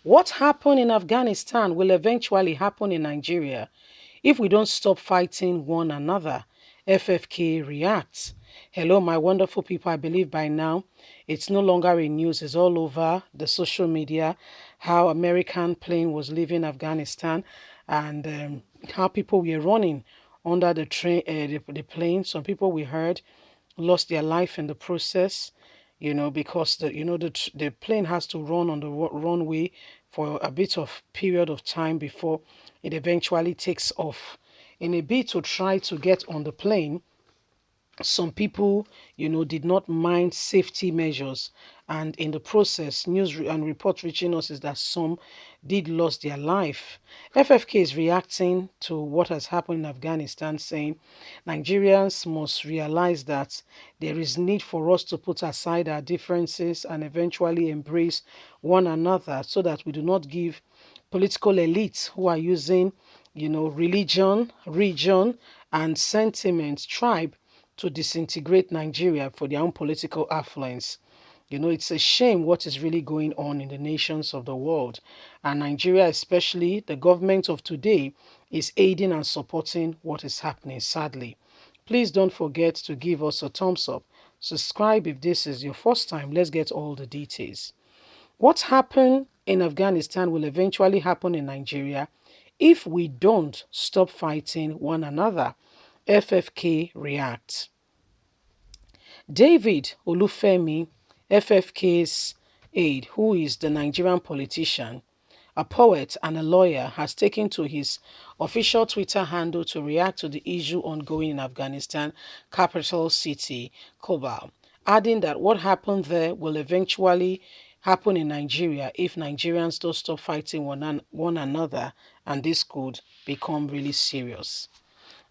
What happened in Afghanistan will eventually happen in Nigeria if we don't stop fighting one another. FFK reacts. Hello, my wonderful people. I believe by now it's no longer in news. It's all over the social media how American plane was leaving Afghanistan and how people were running under the train, the plane. Some people we heard lost their life in the process, because the plane has to run on the runway for a bit of period of time before it eventually takes off. In a bid to try to get on the plane, some people, did not mind safety measures. And in the process, and reports reaching us is that some did lose their life. FFK is reacting to what has happened in Afghanistan, saying Nigerians must realize that there is need for us to put aside our differences and eventually embrace one another so that we do not give political elites who are using, religion, region, and sentiment, tribe to disintegrate Nigeria for their own political affluence. It's a shame what is really going on in the nations of the world. And Nigeria, especially the government of today, is aiding and supporting what is happening, sadly. Please don't forget to give us a thumbs up. Subscribe if this is your first time. Let's get all the details. What happened in Afghanistan will eventually happen in Nigeria if we don't stop fighting one another. FFK reacts. David Olufemi, FFK's aide, who is the Nigerian politician, a poet and a lawyer, has taken to his official Twitter handle to react to the issue ongoing in Afghanistan capital city, Kabul, adding that what happened there will eventually happen in Nigeria if Nigerians don't stop fighting one another, and this could become really serious.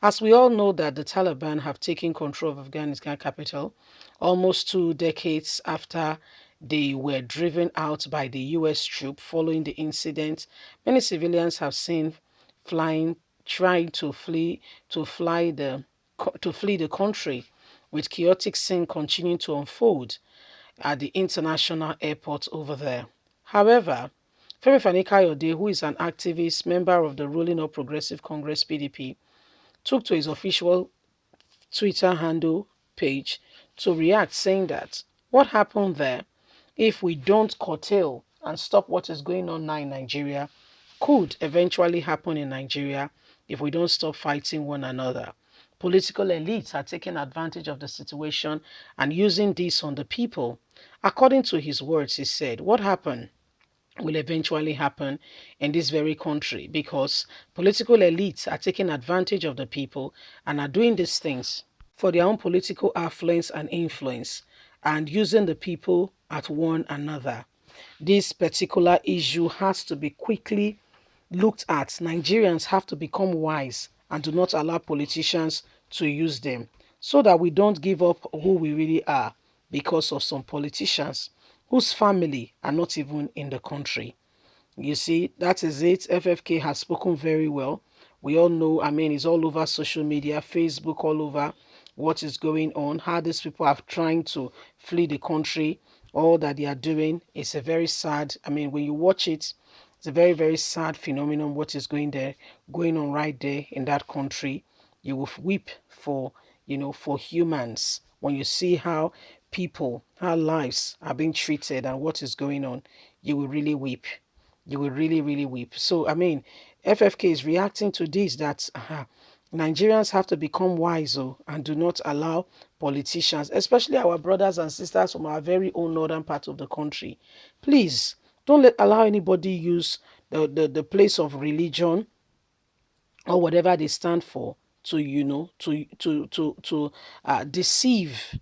As we all know that the Taliban have taken control of Afghanistan capital almost 2 decades after they were driven out by the US troops following the incident. Many civilians have seen flying, trying to flee the country, with chaotic scene continuing to unfold at the international airport over there. However, Femi Kayode, who is an activist, member of the ruling All Progressive Congress (PDP), took to his official Twitter handle page to react, saying that what happened there, if we don't curtail and stop what is going on now in Nigeria, could eventually happen in Nigeria if we don't stop fighting one another. Political elites are taking advantage of the situation and using this on the people. According to his words, he said, what happened will eventually happen in this very country because political elites are taking advantage of the people and are doing these things for their own political affluence and influence and using the people at one another. This particular issue has to be quickly looked at. Nigerians have to become wise and do not allow politicians to use them so that we don't give up who we really are because of some politicians whose family are not even in the country. You see, that is it. FFK has spoken very well. We all know, it's all over social media, Facebook, all over what is going on, how these people are trying to flee the country. All that they are doing is a very sad, when you watch it, it's a very, very sad phenomenon, what is going on right there in that country. You will weep for humans when you see how how lives are being treated and what is going on. You will really weep. You will really, really weep. So, FFK is reacting to this that Nigerians have to become wise and do not allow politicians, especially our brothers and sisters from our very own northern part of the country. Please, don't allow anybody use the place of religion or whatever they stand for to, deceive,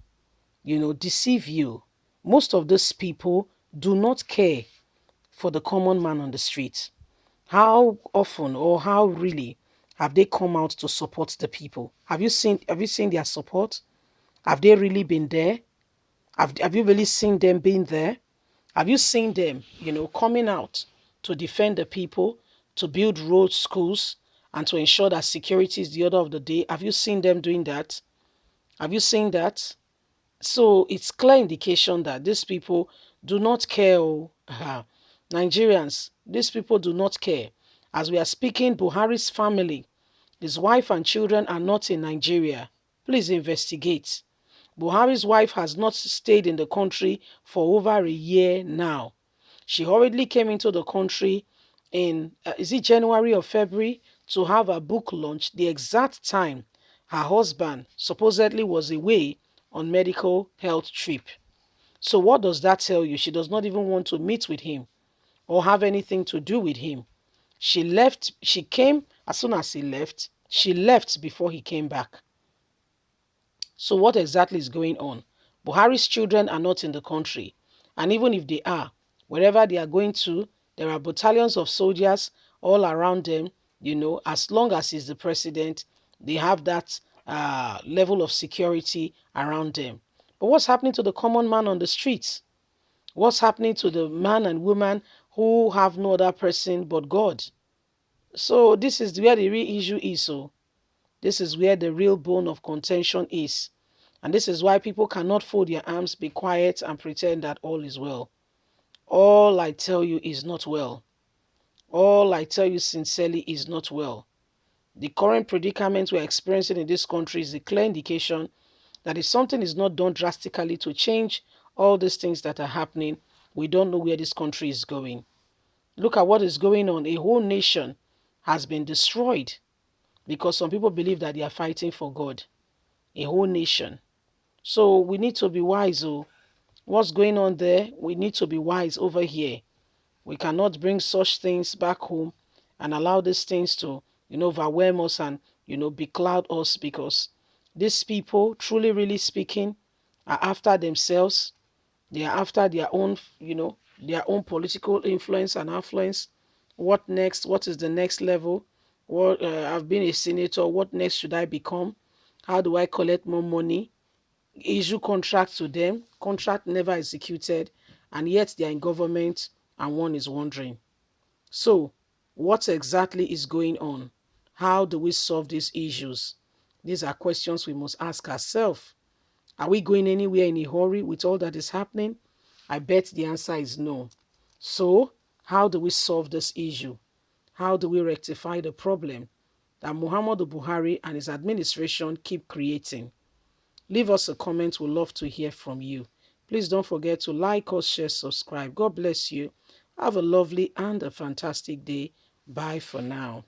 deceive you. Most of these people do not care for the common man on the street. How often or how really have they come out to support the people? Have you seen their support? Have they really been there? Have you really seen them being there? Have you seen them, coming out to defend the people, to build roads, schools, and to ensure that security is the order of the day? Have you seen them doing that? Have you seen that? So it's clear indication that these people do not care. Nigerians, these people do not care. As we are speaking, Buhari's family, his wife and children are not in Nigeria. Please investigate. Buhari's wife has not stayed in the country for over a year now. She hurriedly came into the country in, is it January or February, to have a book launch, the exact time her husband supposedly was away on medical health trip. So what does that tell you? She does not even want to meet with him or have anything to do with him. She left, she came as soon as he left, she left before he came back. So what exactly is going on? Buhari's children are not in the country. And even if they are, wherever they are going to, there are battalions of soldiers all around them. As long as he's the president, they have that level of security around them. But what's happening to the common man on the streets? What's happening to the man and woman who have no other person but God? So this is where the real issue is. So this is where the real bone of contention is. And this is why people cannot fold their arms, be quiet, and pretend that all is well. All I tell you is not well. All I tell you sincerely is not well. The current predicament we're experiencing in this country is a clear indication that if something is not done drastically to change all these things that are happening, we don't know where this country is going. Look at what is going on. A whole nation has been destroyed because some people believe that they are fighting for God. A whole nation. So we need to be wise. Oh, what's going on there? We need to be wise over here. We cannot bring such things back home and allow these things to, overwhelm us and, becloud us, because these people, truly, really speaking, are after themselves. They are after their own, their own political influence and affluence. What next? What is the next level? What I've been a senator. What next should I become? How do I collect more money? Issue contracts to them, contract never executed, and yet they are in government and one is wondering. So, what exactly is going on? How do we solve these issues? These are questions we must ask ourselves. Are we going anywhere in a hurry with all that is happening? I bet the answer is no. So, how do we solve this issue? How do we rectify the problem that Muhammadu Buhari and his administration keep creating? Leave us a comment. We'd love to hear from you. Please don't forget to like us, share, subscribe. God bless you. Have a lovely and a fantastic day. Bye for now.